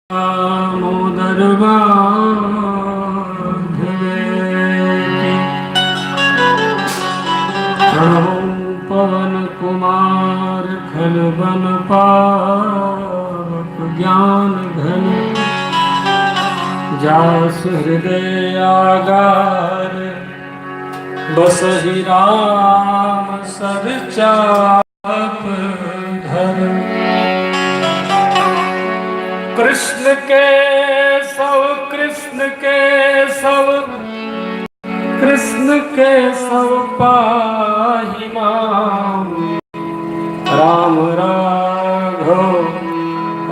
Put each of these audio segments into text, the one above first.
दामोदर पवन कुमार खल बन पाप ज्ञान घन जास हृदय आगार बसहि राम सर चाप धर। कृष्ण के सब कृष्ण के सब कृष्ण के सब पाहि नाम राम राघव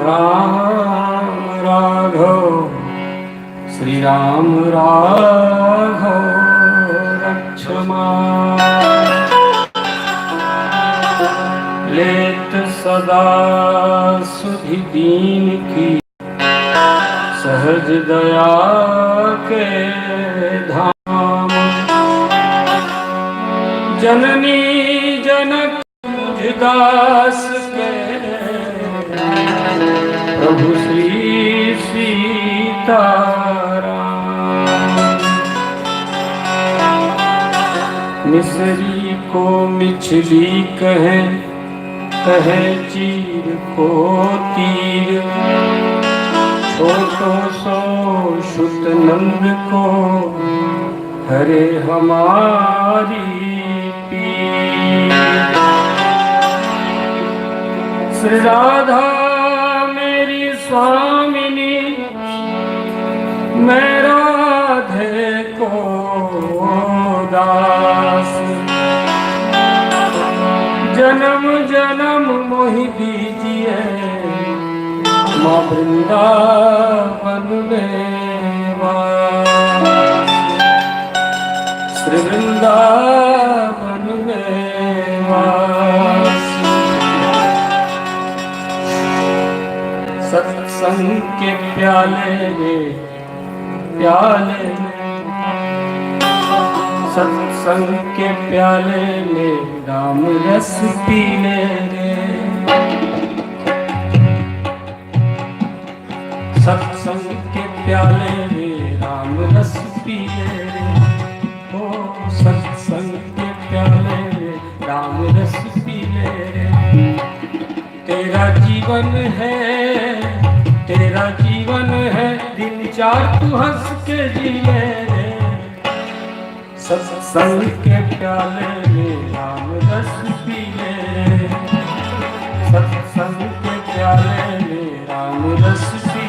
राम राघव श्री राम राघव रक्षमा लेत सदा सुधि दीन की सहज दया के धाम। जननी जनक दास के प्रभु श्री सीताराम। मिसरी को मिछली कहे कहे चीर को तीर छोटो सो शुत नंद को हरे हमारी पीर। श्री राधा मेरी स्वामिनी मैं राधे को दास। जन्म जन्म मोहि दीजिए माँ वृंदावन में वास। श्री वृंदावन में वास। सत्संग के प्याले में प्याले सत्संग के प्याले में राम रस पीले रे। सत्संग के प्याले में राम रस पीले रे। ओ सत्संग के प्याले में राम रस पीले रे। तेरा जीवन है दिन चार तू हंस के जिए रे। सत्संग के प्याले में राम रस पीले रे। सत्संग के प्याले में राम रस पीले।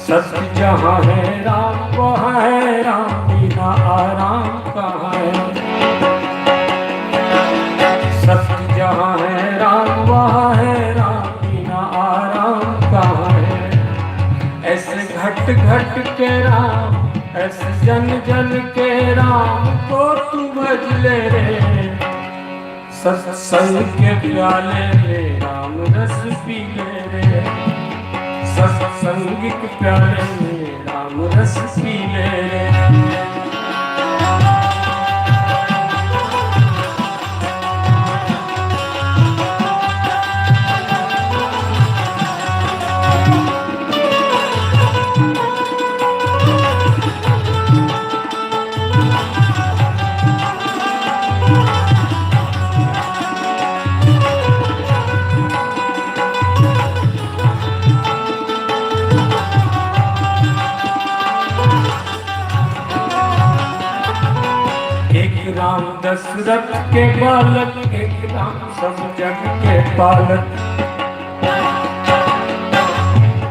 सत्य जहाँ है राम वहाँ है राम बिना आराम कहाँ है। सत्य जहाँ है राम वहाँ है राम बिना आराम कहाँ है। ऐसे घट घट के राम ऐसे जन जन के राम को तू भज ले रे। सत्संग के प्याले में राम रस पी ले रे। सत्संगिक प्याले में राम रस पीले रे। राम दशरथ के बालक एक राम सब जग के पालक।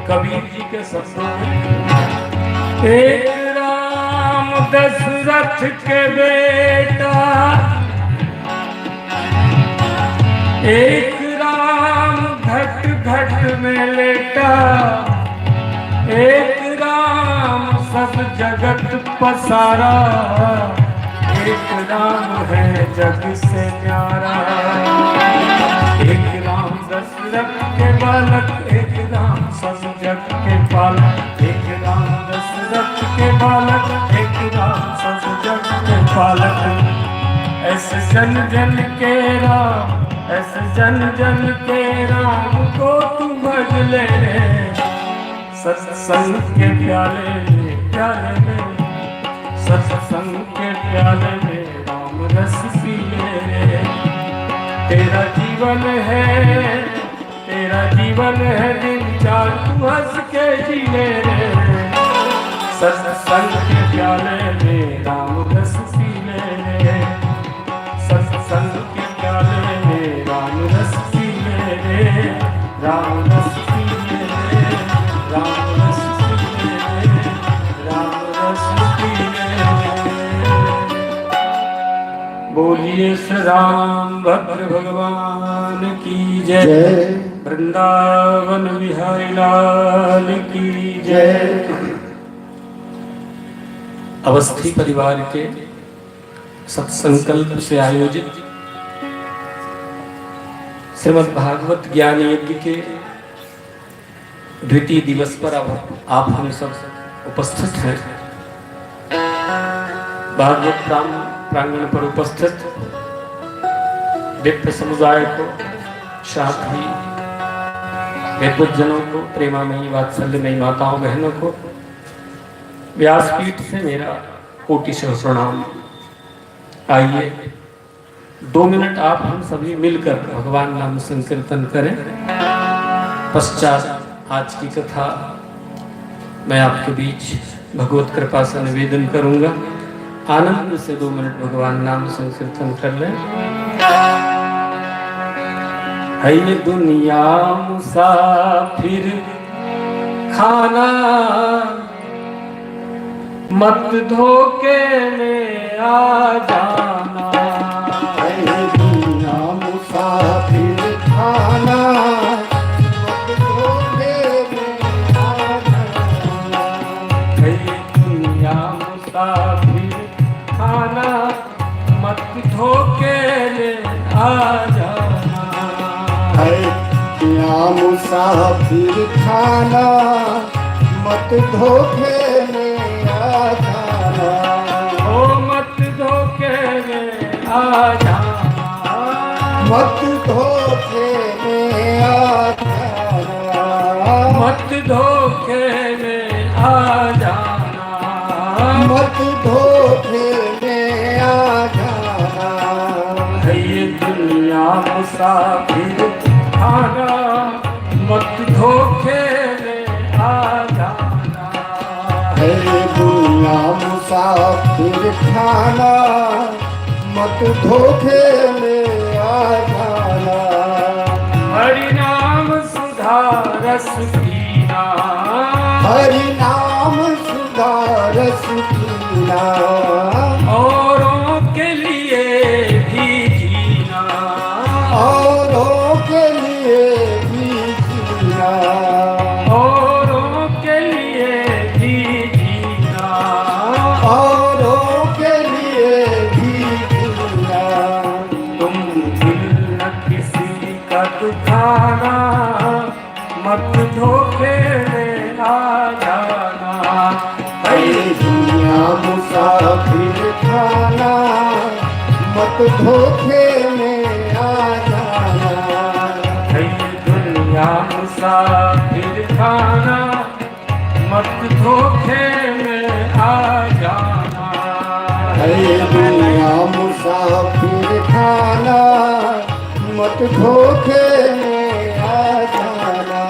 कबीर जी के सपनों में एक राम दशरथ के बेटा एक राम घट घट में लेटा, एक राम सब जगत पसारा, एक राम है जग से न्यारा। एक राम दशरथ के बालक, एक राम सब जग के पालक, एक राम दशरथ के बालक, एक राम सब जग के पालक। ऐसे जन जन के राम, ऐसे जन जन के राम को तू भज ले। सत्संग के प्याले में, प्याले में, सत्संग के प्याले में राम रस पी ले। तेरा जीवन है, तेरा जीवन है दिन चार तू हंस के जी ले रे। सत्संग के प्याले में राम रस पी ले, सत्संग के प्याले में राम रस पी ले, राम रस पी ले, राम रस पी ले, राम रस पी ले। बोलिए श्री राम भद्र भगवान की जय, वृंदावन बिहारी लाल की जय। अवस्थी परिवार के सत्संकल्प से आयोजित श्रीमद् भागवत ज्ञान यज्ञ के द्वितीय दिवस पर अब आप हम सब उपस्थित हैं। भागवत प्रांगण पर उपस्थित दिव्य समुदाय को, साथ ही विद्वज्जनों को, प्रेमामयी वात्सल्यमयी माताओं बहनों को व्यासपीठ से मेरा कोटिशः प्रणाम। आइए 2 मिनट आप हम सभी मिलकर भगवान नाम संकीर्तन करें। पश्चात आज की कथा मैं आपके बीच भगवत कृपा से निवेदन करूंगा। आनंद से 2 मिनट भगवान नाम संकीर्तन कर लें। है ये दुनिया मुसाफिर खाना, मत धोखे में आ जाना। है दुनिया मुसाफिर खाना, मत धोखे में आ जाना। है दुनिया मुसाफिर खाना, मत धोखे में आ जाना। है दुनिया मुसाफिर खाना, मत धोखे में आ जाना। ओ मत धोखे में आ जाना, मत धोखे में आ जाना। मत धोखे में आ जाना। मत धोखे में आ जाना। है ये दुनिया मुसाफिर खाना, मत धोखे में आ जाना। है दुनिया मुसाफिर खाना, मत धोखे में आ जाना। हरि नाम सुधा रस पीना, हरि नाम सुधा रस पीना। औरों के लिए भी जीना, औरों के लिए भी जीना। औरों के लिए भी जीना। औरों के लिए भी जीना। तुम दिल न किसी का दुखाना, मत धोखे में आ जाना। है दुनिया मुसाफिर खाना, मत धोखे में आ जाना। है दुनिया मुसाफिर खाना, मत धोखे में आ जाना। है दुनिया मुसाफिर खाना, मत धोखे में आ जाना।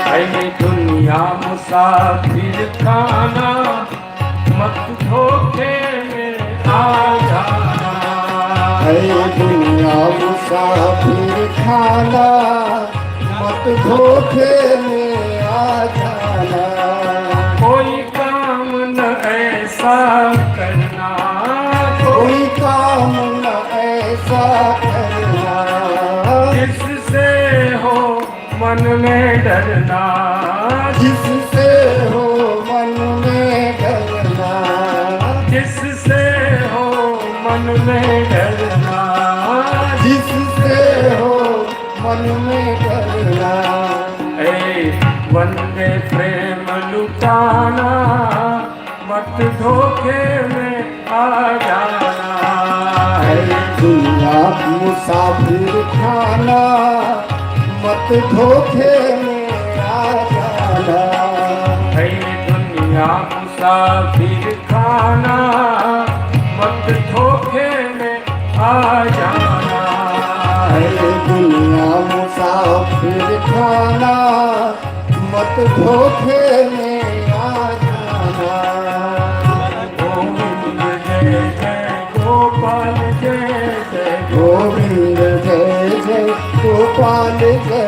है दुनिया मुसाफिर खाना, मत धोखे में आ जाना। है दुनिया मुसाफिर खाना, मत धोखे में आ जाना। कोई काम न ऐसा करना, कोई काम न ऐसा करना। मन में डरना, जिससे हो मन में डरना, जिससे हो मन में डरना, जिससे हो मन में डरना। ऐ वंदे प्रेम लुटाना, मत धोखे में आ जाना। है दुनिया मुसाफिर खाना, मत धोखे में आ जाना। है दुनिया मुसाफिर खाना, मत धोखे में आ जाना। है दुनिया मुसाफिर खाना, मत धोखे में आ जाना। गोविंद जय जय गोपाल जय जय, गोविंद जय जय गोपाल जय जय,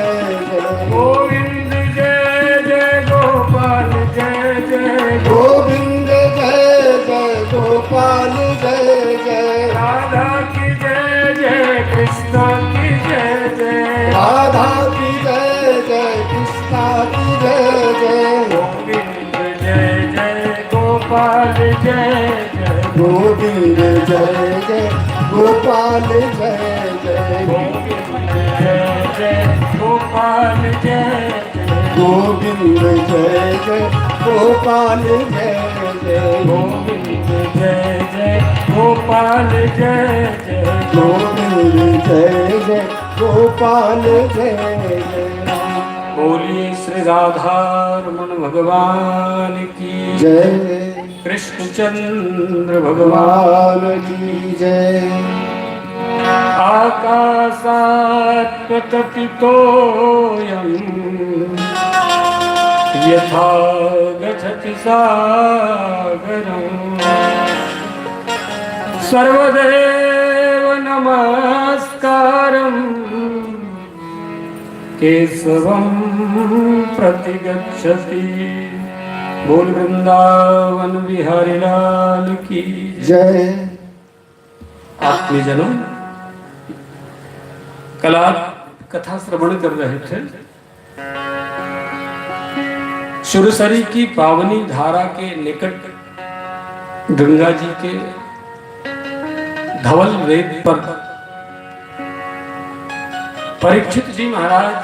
गोविंद जय जय गोपाल जय जय, गोविंद जय जय गोपाल जय जय, राधा की जय जय कृष्ण की जय जय, राधा की जय जय कृष्णा की जय जय, गोविंद जय जय गोपाल जय जय, गोविंद जय जय गोपाल जय जय, गोविंद जय जय गोपाल जय जय, गोविंद जय जय गोपाल जय जय, गोविंद जय जय गोपाल जय जय, गोविंद जय जय गोपाल जय जय। बोलिए श्री राधारमण भगवान की जय कृष्णचंद्र भगवान भगवान की जय। आकाशात् पततितोऽयं यथा गच्छति सागरम् सर्वदेव नमस्कारम् केशवं प्रतिगच्छति। बोल वृंदावन बिहारी लाल की जय। आत्मीजनों, कल आप कथा श्रवण कर रहे थे। सुरसरी की पावनी धारा के निकट गंगा जी के धवल रेत पर परीक्षित जी महाराज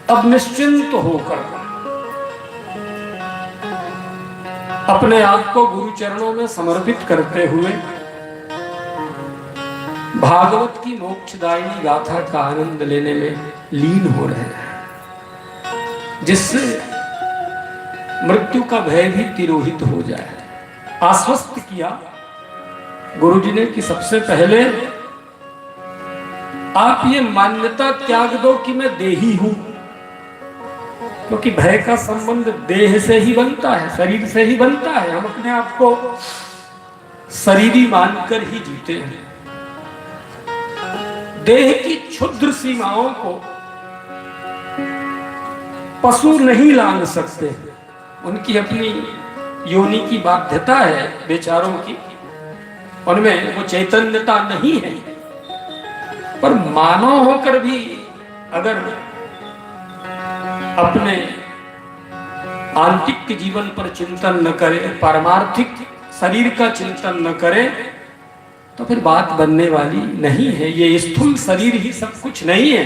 अब निश्चिंत होकर अपने आप को गुरु चरणों में समर्पित करते हुए भागवत की मोक्षदायिनी गाथा का आनंद लेने में लीन हो रहे हैं, जिससे मृत्यु का भय भी तिरोहित हो जाए। आश्वस्त किया गुरुजी ने कि सबसे पहले आप ये मान्यता त्याग दो कि मैं देही हूं, क्योंकि भय का संबंध देह से ही बनता है, शरीर से ही बनता है। हम अपने आप को शरीरी मानकर ही जीते हैं। देह की क्षुद्र सीमाओं को पशु नहीं लांघ सकते, उनकी अपनी योनि की बाध्यता है बेचारों की, उनमें वो चैतन्यता नहीं है। पर मानव होकर भी अगर अपने आंतरिक जीवन पर चिंतन न करे, पारमार्थिक शरीर का चिंतन न करे, तो फिर बात बनने वाली नहीं है। ये स्थूल शरीर ही सब कुछ नहीं है,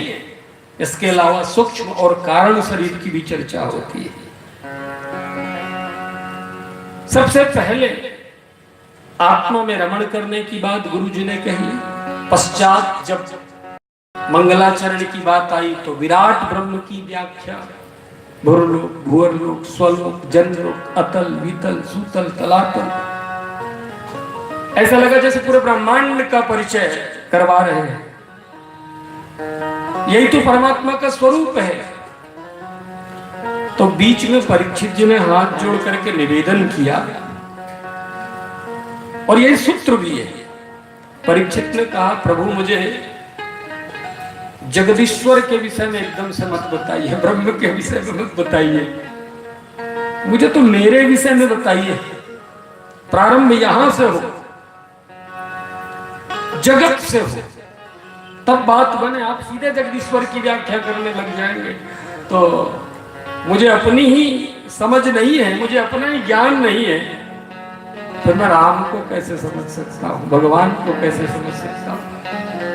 इसके अलावा सूक्ष्म और कारण शरीर की भी चर्चा होती है। सबसे पहले आत्मा में रमण करने की बात गुरु जी ने कही। पश्चात जब मंगलाचरण की बात आई तो विराट ब्रह्म की व्याख्या, भुरलोक, भुवरलोक, स्वलोक, जनलोक, अतल, वितल, सूतल, तलातल, ऐसा लगा जैसे पूरे ब्रह्मांड का परिचय करवा रहे हैं। यही तो परमात्मा का स्वरूप है। तो बीच में परीक्षित जी ने हाथ जोड़ करके निवेदन किया, और यही सूत्र भी है। परीक्षित ने कहा, प्रभु मुझे जगदीश्वर के विषय में एकदम से मत बताइए, ब्रह्म के विषय में मत बताइए, मुझे तो मेरे विषय में बताइए। प्रारंभ यहां से हो, जगत से हो, तब बात बने। आप सीधे जगदीश्वर की व्याख्या करने लग जाएंगे तो मुझे अपनी ही समझ नहीं है, मुझे अपना ही ज्ञान नहीं है, फिर मैं राम को कैसे समझ सकता हूँ, भगवान को कैसे समझ सकता हूँ?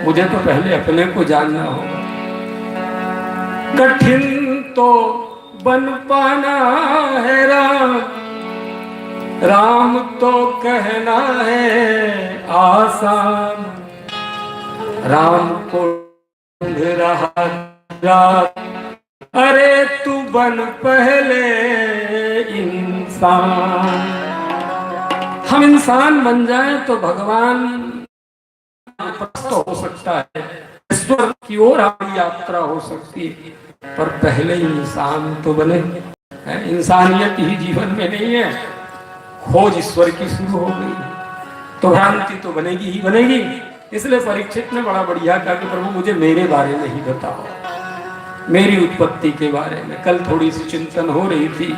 मुझे तो पहले अपने को जानना होगा। कठिन तो बन पाना है राम, राम तो कहना है आसान। राम को रहा रात, अरे तू बन पहले इंसान। हम इंसान बन जाएं तो भगवान प्रस्त हो सकता है, ईश्वर की ओर हमारी यात्रा हो सकती है, पर पहले ही इंसान तो बने। इंसानियत ही जीवन में नहीं है, खोज ईश्वर की शुरू हो गई तो भ्रांति तो बनेगी ही बनेगी। इसलिए परीक्षित ने बड़ा बढ़िया कहा कि प्रभु मुझे मेरे बारे में ही बताओ, मेरी उत्पत्ति के बारे में। कल थोड़ी सी चिंतन हो रही थी,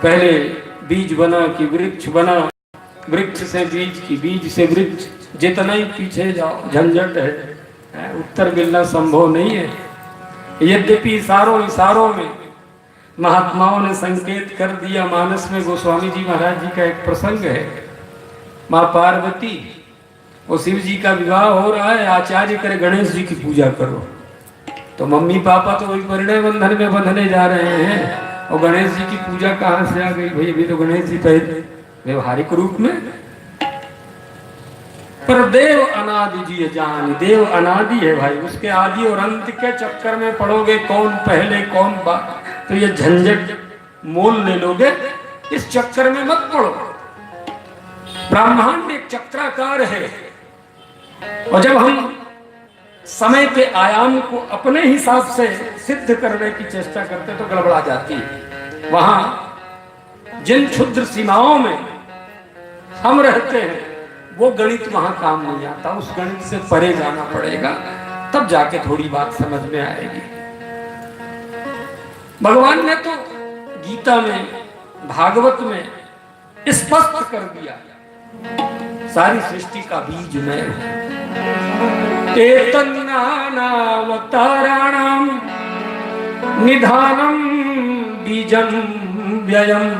पहले बीज बना कि वृक्ष बना, वृक्ष से बीज की, बीज से वृक्ष, जितना ही पीछे जाओ झंझट है, उत्तर मिलना संभव नहीं है। यद्यपि इशारों में महात्माओं ने संकेत कर दिया। मानस में गोस्वामी जी महाराज जी का एक प्रसंग है, माँ पार्वती और शिव जी का विवाह हो रहा है, आचार्य करे गणेश जी की पूजा करो, तो मम्मी पापा तो वही परिणय बंधन में बंधने जा रहे हैं, और गणेश जी की पूजा कहाँ से आ गई भाई? अभी तो गणेश जी पहले व्यवहारिक रूप में, पर देव अनादि जी जान, देव अनादि है भाई, उसके आदि और अंत के चक्कर में पड़ोगे, कौन पहले कौन बाद, तो ये झंझट मोल ले लोगे, इस चक्कर में मत पड़ो। ब्रह्मांड एक चक्राकार है, और जब हम समय के आयाम को अपने हिसाब से सिद्ध करने की चेष्टा करते तो गड़बड़ा जाती है। वहां जिन क्षुद्र सीमाओं में हम रहते हैं वो गणित वहां काम नहीं आता, उस गणित से परे जाना पड़ेगा, तब जाके थोड़ी बात समझ में आएगी। भगवान ने तो गीता में, भागवत में स्पष्ट कर दिया, सारी सृष्टि का बीज मैं हूं। एतन्नानावताराणां निधानं बीजं व्ययम्,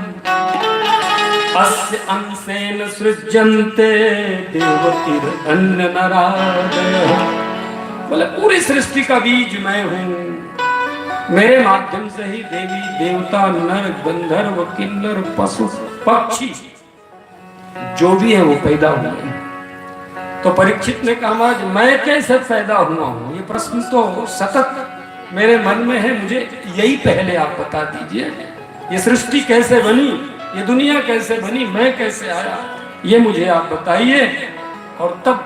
अस्य अंशेन सृज्यन्ते देवतिरन्नरादयः। बोले पूरी सृष्टि का बीज मैं हूं, मेरे माध्यम से ही देवी देवता नर गंधर्व किन्नर पशु पक्षी जो भी है वो पैदा हुए हैं। तो परीक्षित ने कहा महाराज मैं कैसे पैदा हुआ हूं? ये प्रश्न तो सतत मेरे मन में है, मुझे यही पहले आप बता दीजिए, ये सृष्टि कैसे बनी, ये दुनिया कैसे बनी, मैं कैसे आया, ये मुझे आप बताइए। और तब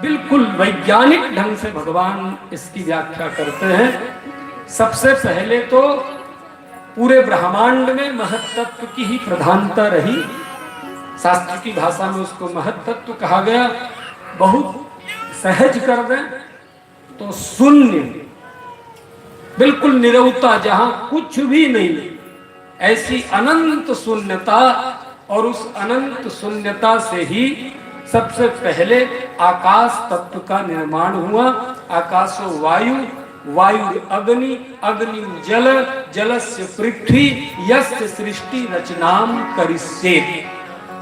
बिल्कुल वैज्ञानिक ढंग से भगवान इसकी व्याख्या करते हैं। सबसे पहले तो पूरे ब्रह्मांड में महत्तत्व की ही प्रधानता रही, शास्त्र की भाषा में उसको महत्तत्व कहा गया। बहुत सहज कर दें तो शून्य, बिल्कुल निरवता, जहां कुछ भी नहीं, ऐसी अनंत शून्यता, और उस अनंत शून्यता से ही सबसे पहले आकाश तत्व का निर्माण हुआ। आकाशो वायु, वायु अग्नि, अग्नि जल, जलस्य पृथ्वी, यस्य सृष्टि रचनाम करिष्ये।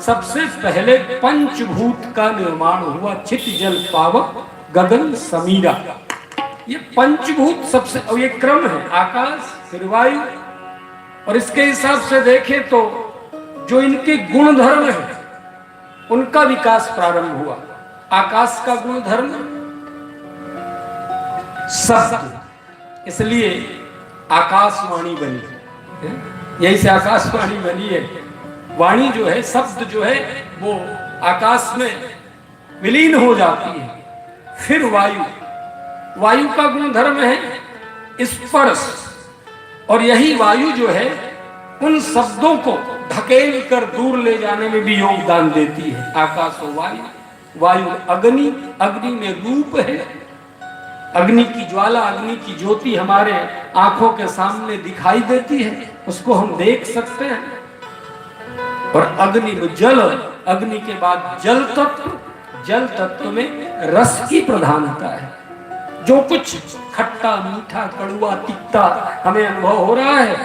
सबसे पहले पंचभूत का निर्माण हुआ, छित जल पावक गगन समीरा। ये पंचभूत सबसे, और ये क्रम है, आकाश फिर वायु। और इसके हिसाब से देखें तो जो इनके गुण धर्म है उनका विकास प्रारंभ हुआ। आकाश का गुण धर्म शब्द, इसलिए आकाशवाणी बनी, यही से आकाशवाणी बनी है। वाणी जो है, शब्द जो है, वो आकाश में विलीन हो जाती है। फिर वायु, वायु का गुण धर्म है स्पर्श, और यही वायु जो है उन शब्दों को धकेल कर दूर ले जाने में भी योगदान देती है। आकाश और वायु, वायु अग्नि, अग्नि में रूप है, अग्नि की ज्वाला, अग्नि की ज्योति हमारे आंखों के सामने दिखाई देती है, उसको हम देख सकते हैं। और अग्नि में जल, अग्नि के बाद जल तत्व, जल तत्व में रस की प्रधानता है। जो कुछ खट्टा मीठा कड़वा तीखा हमें अनुभव हो रहा है,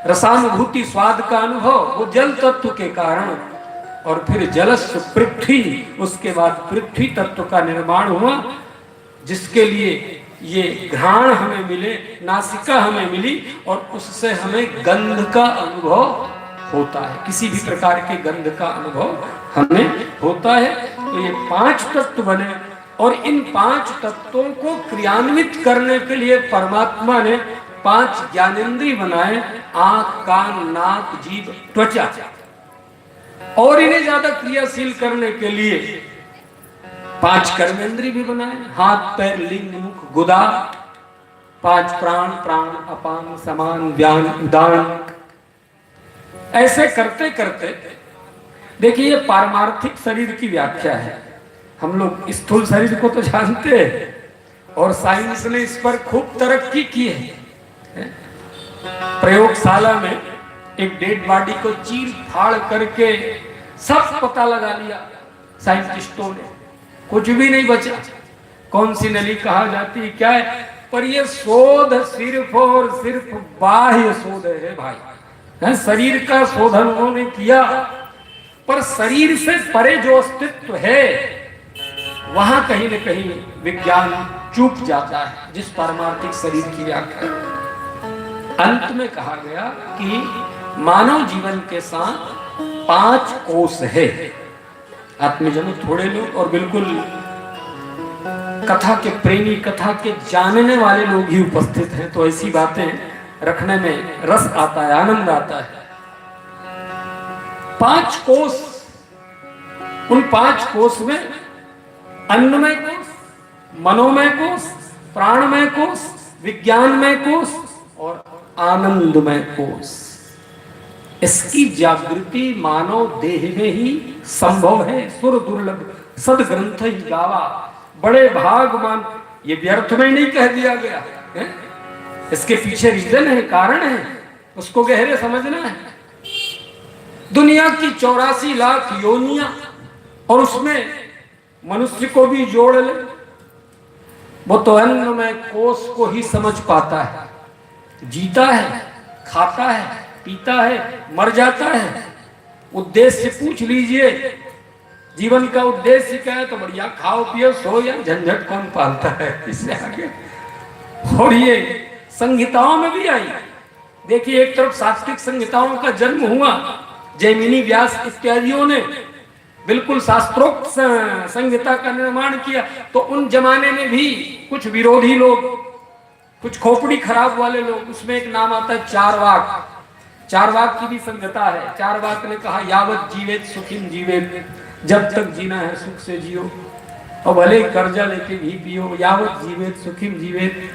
रसानुभूति स्वाद का अनुभव, वो जल तत्व के कारण, और फिर जलस्य पृथ्वी, उसके बाद पृथ्वी तत्व का निर्माण हुआ, जिसके लिए ये घ्राण हमें मिले, नासिका हमें मिली, और उससे हमें गंध का अनुभव होता है, किसी भी प्रकार के गंध का अनुभव हमें होता है। तो ये 5 तत्व बने, और इन 5 तत्वों को क्रियान्वित करने के लिए परमात्मा ने 5 ज्ञानेंद्रिय बनाए, आंख, कान, नाक, जीभ, त्वचा, और इन्हें ज्यादा क्रियाशील करने के लिए 5 कर्मेंद्रिय भी बनाए, हाथ, पैर, लिंग, मुख, गुदा, 5 प्राण, प्राण अपान समान व्यान उदान। ऐसे करते करते देखिए, ये पारमार्थिक शरीर की व्याख्या है। हम लोग स्थूल शरीर को तो जानते हैं, और साइंस ने इस पर खूब तरक्की की है। प्रयोगशाला में एक डेड बॉडी को चीर फाड़ करके सब पता लगा लिया साइंटिस्टों ने, कुछ भी नहीं बचा। कौन सी नली कहा जाती है, क्या है, पर ये शोध सिर्फ और सिर्फ बाह्य शोध है भाई, है? शरीर का शोधन उन्होंने किया, पर शरीर से परे जो अस्तित्व है वहां कहीं न कहीं विज्ञान चूक जाता है, जिस पारमार्थिक शरीर की व्याख्या। अंत में कहा गया कि मानव जीवन के साथ 5 कोष है। आत्मजनों थोड़े लोग और बिल्कुल कथा के प्रेमी, कथा के जानने वाले लोग ही उपस्थित हैं, तो ऐसी बातें रखने में रस आता है, आनंद आता है। 5 कोष, उन 5 कोष में अन्नमय कोष, मनोमय कोष, प्राणमय कोष, विज्ञानमय कोष और आनंदमय कोष। इसकी जागृति मानव देह में ही संभव है। सुर दुर्लभ सदग्रंथ ही गावा, बड़े भागमान, ये व्यर्थ में नहीं कह दिया गया है? इसके पीछे रीजन है, कारण है, उसको गहरे समझना है। दुनिया की 84 लाख योनियां, और उसमें मनुष्य को भी जोड़ ले, वो तो अन्नमय कोष को ही समझ पाता है। जीता है, खाता है, पीता है, मर जाता है। उद्देश्य पूछ लीजिए, जीवन का उद्देश्य क्या है, तो बढ़िया खाओ पियो सो, या झंझट कौन पालता है इससे आगे। और ये संहिताओं में भी आई। देखिए, एक तरफ सात्विक संहिताओं का जन्म हुआ, जैमिनी, व्यास इत्यादियों ने बिल्कुल शास्त्रोक्त संहिता का निर्माण किया। तो उन जमाने में भी कुछ विरोधी लोग, कुछ खोपड़ी खराब वाले लोग, उसमें एक नाम आता है चारवाक। चारवाक की भी संहिता है। चारवाक ने कहा, यावत जीवेत सुखिम जीवेत, जब तक जीना है सुख से जियो, और भले कर्जा लेके भी पियो। यावत जीवेत सुखिम जीवेत,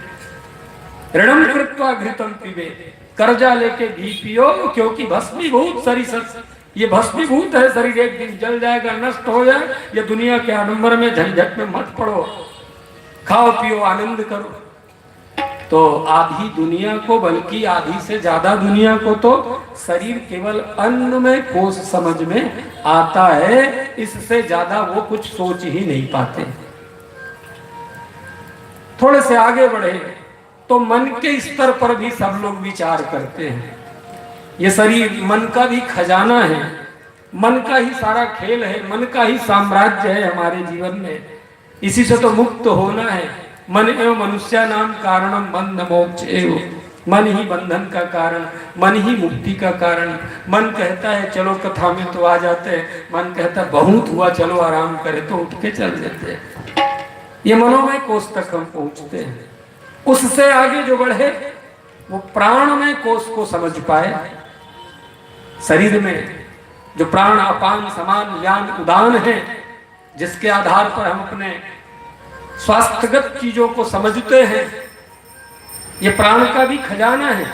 ऋणम कृत्वा घृतम पिबेत, कर्जा लेके भी पियो, क्योंकि भस्मीभूत शरीर, ये भस्मीभूत है शरीर, एक दिन जल जाएगा, नष्ट हो जाए। ये दुनिया के आडंबर में झंझट में मत पड़ो, खाओ पियो आनंद करो। तो आधी दुनिया को, बल्कि आधी से ज्यादा दुनिया को तो शरीर केवल अन्न में कोष समझ में आता है, इससे ज्यादा वो कुछ सोच ही नहीं पाते। थोड़े से आगे बढ़े तो मन के स्तर पर भी सब लोग विचार करते हैं। ये शरीर मन का भी खजाना है, मन का ही सारा खेल है, मन का ही साम्राज्य है हमारे जीवन में। इसी से तो मुक्त होना है। मन एवं मनुष्य नाम कारणम बंध मोक्ष एव, मन ही बंधन का कारण, मन ही मुक्ति का कारण। मन कहता है चलो कथा में तो आ जाते हैं, मन कहता है बहुत हुआ चलो आराम करे, तो उठ के चल देते हैं। ये मनोमय कोष तक हम पहुंचते हैं। उससे आगे जो बढ़े वो प्राणमय कोष को समझ पाए। शरीर में जो प्राण अपान समान व्यान उदान है, जिसके आधार पर हम अपने स्वास्थ्यगत चीजों को समझते हैं, ये प्राण का भी खजाना है।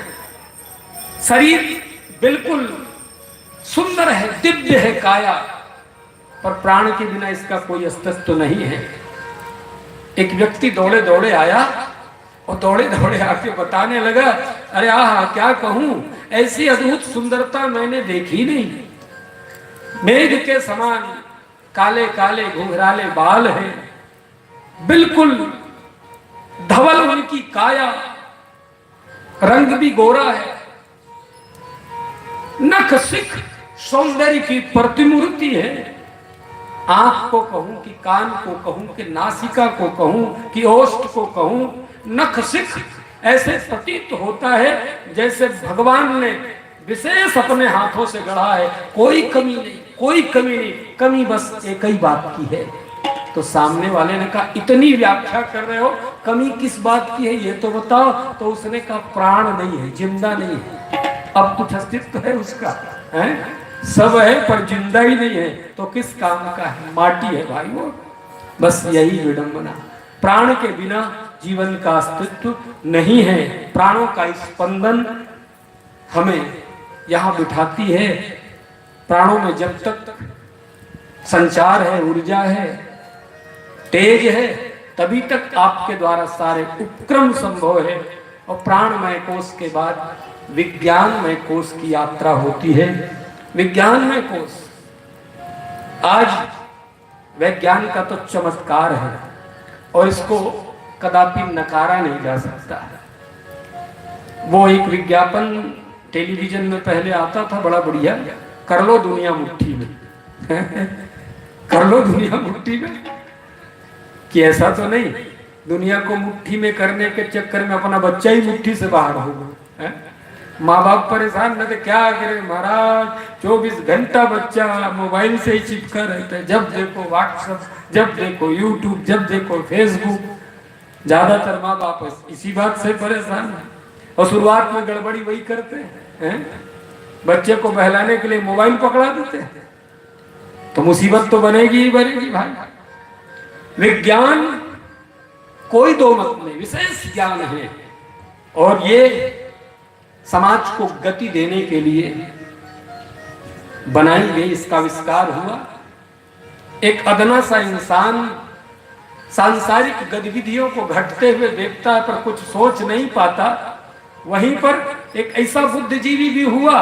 शरीर बिल्कुल सुंदर है, दिव्य है काया, पर प्राण के बिना इसका कोई अस्तित्व नहीं है। एक व्यक्ति दौड़े दौड़े आया और दौड़े दौड़े आके बताने लगा, अरे आहा क्या कहूं, ऐसी अद्भुत सुंदरता मैंने देखी नहीं। मेघ के समान काले काले घुंघराले बाल हैं, बिल्कुल धवल उनकी काया, रंग भी गोरा है, नख सिख सौंदर्य की प्रतिमूर्ति है। आंख को कहूं कि कान को कहूं कि नासिका को कहूं कि ओष्ठ को कहूं, नख सिख ऐसे प्रतीत होता है जैसे भगवान ने विशेष अपने हाथों से गढ़ा है। कोई कमी नहीं, कोई कमी नहीं, कमी बस एक ही बात की है। तो सामने वाले ने कहा इतनी व्याख्या कर रहे हो, कमी किस बात की है ये तो बताओ। तो उसने कहा प्राण नहीं है, जिंदा नहीं है। अब कुछ अस्तित्व है उसका, है सब है पर जिंदा ही नहीं है, तो किस काम का है? माटी है भाई वो। बस यही विडंबना, प्राण के बिना जीवन का अस्तित्व नहीं है। प्राणों का स्पंदन हमें यहां बिठाती है। प्राणों में जब तक संचार है, ऊर्जा है, तेज है, तभी तक आपके द्वारा सारे उपक्रम संभव है। और प्राणमय कोश के बाद विज्ञानमय कोश की यात्रा होती है। विज्ञानमय कोश आज विज्ञान का तो चमत्कार है और इसको कदापि नकारा नहीं जा सकता। वो एक विज्ञापन टेलीविजन में पहले आता था बड़ा बढ़िया, कर लो दुनिया मुट्ठी में कर लो दुनिया मुट्ठी में, कि ऐसा तो नहीं दुनिया को मुट्ठी में करने के चक्कर में अपना बच्चा ही मुट्ठी से बाहर होगा। माँ बाप परेशान न तो क्या करे महाराज, 24 घंटा बच्चा मोबाइल से ही चिपका रहता है। जब देखो व्हाट्सएप, जब देखो यूट्यूब, जब देखो फेसबुक। ज्यादातर माँ बाप इसी बात से परेशान है और शुरुआत में गड़बड़ी वही करते हैं। बच्चे को बहलाने के लिए मोबाइल पकड़ा देते हैं तो मुसीबत तो बनेगी ही बनेगी भाई। विज्ञान कोई दो मत नहीं, विशेष ज्ञान है और ये समाज को गति देने के लिए बनाई गई, इसका आविष्कार हुआ। एक अदना सा इंसान सांसारिक गतिविधियों को घटते हुए देखता है पर कुछ सोच नहीं पाता। वहीं पर एक ऐसा बुद्धिजीवी भी हुआ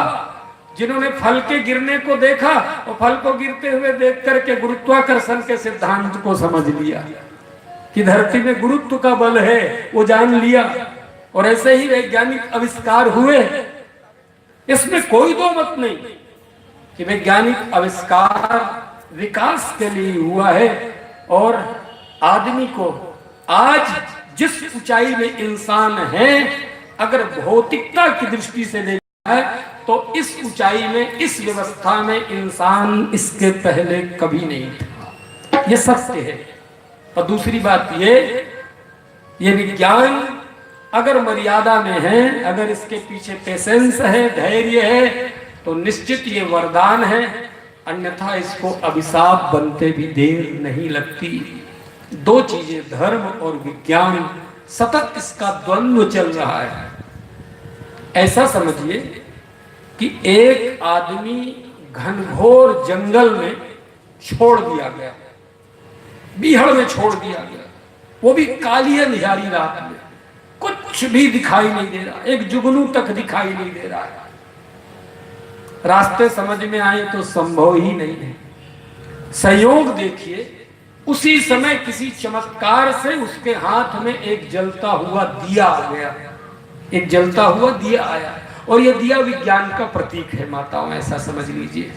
जिन्होंने फल के गिरने को देखा और फल को गिरते हुए देख करके गुरुत्वाकर्षण के सिद्धांत को समझ लिया कि धरती में गुरुत्व का बल है, वो जान लिया। और ऐसे ही वैज्ञानिक आविष्कार हुए। इसमें कोई दो मत नहीं कि वैज्ञानिक आविष्कार विकास के लिए हुआ है। और आदमी को आज जिस ऊंचाई में इंसान है, अगर भौतिकता की दृष्टि से देखा है तो इस ऊंचाई में, इस व्यवस्था में इंसान इसके पहले कभी नहीं था। यह सत्य है। और दूसरी बात ये विज्ञान अगर मर्यादा में है, अगर इसके पीछे पेशेंस है, धैर्य है, तो निश्चित ये वरदान है। अन्यथा इसको अभिशाप बनते भी देर नहीं लगती। दो चीजें, धर्म और विज्ञान, सतत इसका द्वंद्व चल रहा है। ऐसा समझिए कि एक आदमी घनघोर जंगल में छोड़ दिया गया, बीहड़ में छोड़ दिया गया, वो भी काली अंधियारी रात में, कुछ भी दिखाई नहीं दे रहा, एक जुगनू तक दिखाई नहीं दे रहा है। रास्ते समझ में आए तो संभव ही नहीं है। संयोग देखिए, उसी समय किसी चमत्कार से उसके हाथ में एक जलता हुआ दिया आ गया, एक जलता हुआ दिया आया। और यह दिया विज्ञान का प्रतीक है माताओं, ऐसा समझ लीजिए।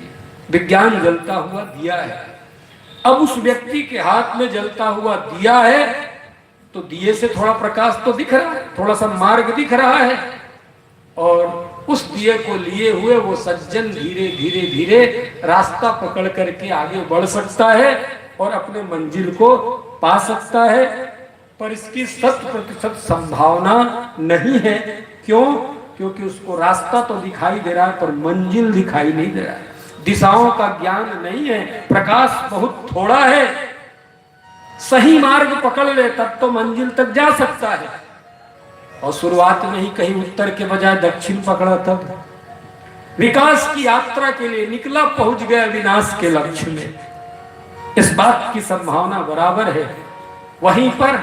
विज्ञान जलता हुआ दिया है। अब उस व्यक्ति के हाथ में जलता हुआ दिया है तो दिए से थोड़ा प्रकाश तो दिख रहा है, थोड़ा सा मार्ग दिख रहा है। और उस दिए को लिए हुए वो सज्जन धीरे धीरे धीरे रास्ता पकड़ करके आगे बढ़ सकता है और अपने मंजिल को पा सकता है। पर इसकी 100% संभावना नहीं है। क्यों? क्योंकि उसको रास्ता तो दिखाई दे रहा है पर मंजिल दिखाई नहीं दे रहा है। दिशाओं का ज्ञान नहीं है, प्रकाश बहुत थोड़ा है। सही मार्ग पकड़ ले तब तो मंजिल तक जा सकता है। और शुरुआत में ही कहीं उत्तर के बजाय दक्षिण पकड़ा तब विकास की यात्रा के लिए निकला, पहुंच गया विनाश के लक्ष्य में। इस बात की संभावना बराबर है। वहीं पर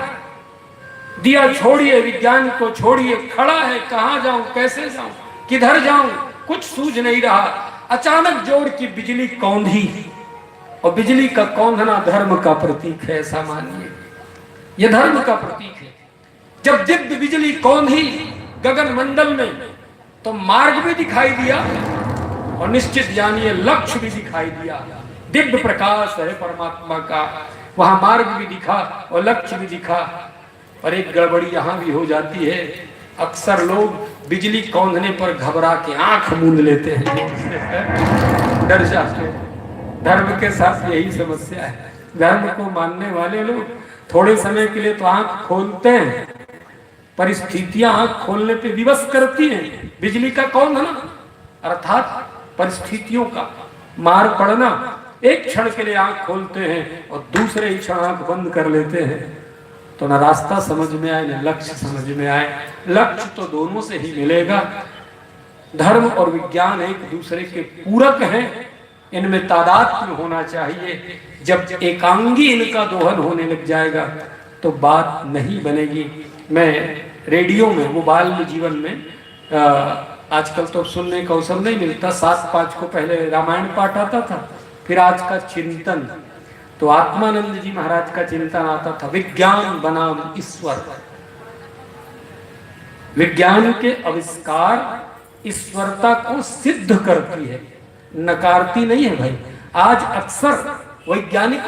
दिया छोड़िए, विज्ञान को छोड़िए, खड़ा है, कहां जाऊं, कैसे जाऊं, किधर जाऊं, कुछ सूझ नहीं रहा। अचानक जोर की बिजली कौंधी, और बिजली का कौंधना धर्म का प्रतीक है, ऐसा मानिए। यह धर्म का प्रतीक है। जब दिव्य बिजली कौंधी गगन मंडल में, तो मार्ग भी दिखाई दिया और निश्चित जानिए लक्ष्य भी दिखाई दिया। दिव्य प्रकाश है परमात्मा का, वहां मार्ग भी दिखा और लक्ष्य भी दिखा। पर एक गड़बड़ी यहां भी हो जाती है, अक्सर लोग बिजली कौंधने पर घबरा के आंख मूंद लेते हैं, डर जाते हैं। धर्म के साथ यही समस्या है। धर्म को मानने वाले लोग थोड़े समय के लिए तो आंख खोलते हैं, परिस्थितियां आंख खोलने पे विवश करती हैं। बिजली का कौंधना अर्थात परिस्थितियों का मार पड़ना, एक क्षण के लिए आंख खोलते हैं और दूसरे ही क्षण आंख बंद कर लेते हैं। तो ना रास्ता समझ में आए न लक्ष्य समझ में आए। लक्ष्य तो दोनों से ही मिलेगा। धर्म और विज्ञान एक दूसरे के पूरक हैं, इनमें तादात्म्य होना चाहिए। जब एकांगी इनका दोहन होने लग जाएगा तो बात नहीं बनेगी। मैं रेडियो में, वो बाल जीवन में आजकल तो सुनने का अवसर नहीं मिलता, 7-5 को पहले रामायण पाठ आता था, फिर आज का चिंतन, तो आत्मानंद जी महाराज का चिंतन आता था, विज्ञान बनाम ईश्वर। विज्ञान के आविष्कार ईश्वरता को सिद्ध करती है, नकारती नहीं है भाई। आज अक्सर वैज्ञानिक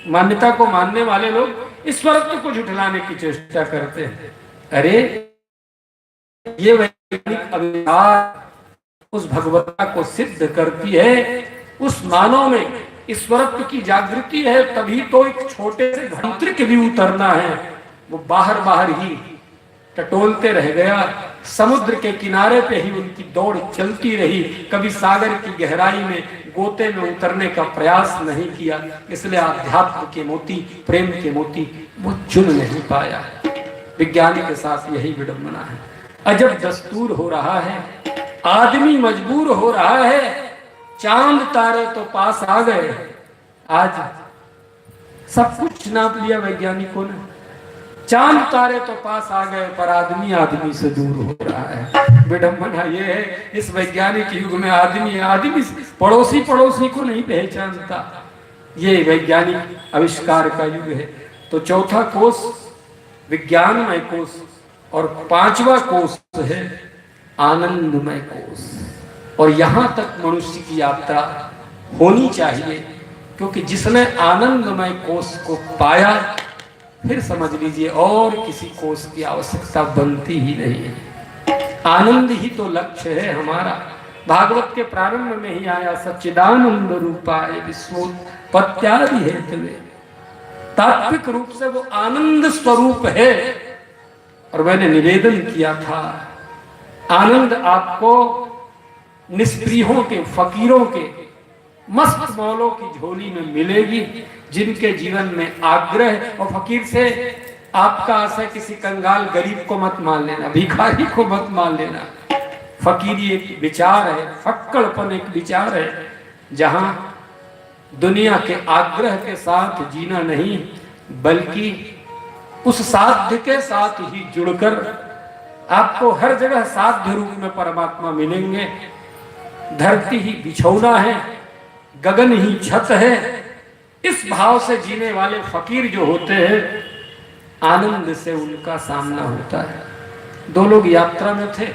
मान्यता को मानने वाले लोग ईश्वरत्व को झुठलाने की चेष्टा करते हैं। अरे ये वैज्ञानिक आविष्कार उस भगवत्ता को सिद्ध करती है, उस मानव में ईश्वरत्व की जागृति है। तभी तो एक छोटे से घंटक भी उतरना है, वो बाहर बाहर ही टटोलते रह गया। समुद्र के किनारे पे ही उनकी दौड़ चलती रही, कभी सागर की गहराई में गोते में उतरने का प्रयास नहीं किया। इसलिए आध्यात्म के मोती, प्रेम के मोती वो चुन नहीं पाया। विज्ञानी के साथ यही विडंबना है। अजब दस्तूर हो रहा है, आदमी मजबूर हो रहा है। चांद तारे तो पास आ गए, आज सब कुछ नाप लिया वैज्ञानिकों ने। चांद तारे तो पास आ गए, पर आदमी आदमी से दूर हो रहा है। विडंबना ये है, इस वैज्ञानिक युग में आदमी पड़ोसी को नहीं पहचानता। ये वैज्ञानिक आविष्कार का युग है। तो चौथा कोष विज्ञानमय कोष और 5वां कोष है आनंदमय कोष। और यहां तक मनुष्य की यात्रा होनी चाहिए, क्योंकि जिसने आनंदमय कोष को पाया, फिर समझ लीजिए और किसी कोष की आवश्यकता बनती ही नहीं है। आनंद ही तो लक्ष्य है हमारा। भागवत के प्रारंभ में ही आया, सच्चिदानंद रूपाय विश्वोत्पत्त्यादि हेतवे। तात्विक रूप से वो आनंद स्वरूप है। और मैंने निवेदन किया था, आनंद आपको निष्प्रियों के, फकीरों के, मस्त मौलों की झोली में मिलेगी, जिनके जीवन में आग्रह। और फकीर से आपका आशय किसी कंगाल गरीब को मत मान लेना, भिखारी को मत मान लेना। फकीरी एक विचार है, फक्कड़पन एक विचार है, जहां दुनिया के आग्रह के साथ जीना नहीं, बल्कि उस साध्य के साथ ही जुड़कर आपको हर जगह साध्य रूप में परमात्मा मिलेंगे। धरती ही बिछौना है, गगन ही छत है। इस भाव से जीने वाले फकीर जो होते हैं, आनंद से उनका सामना होता है। 2 लोग यात्रा में थे,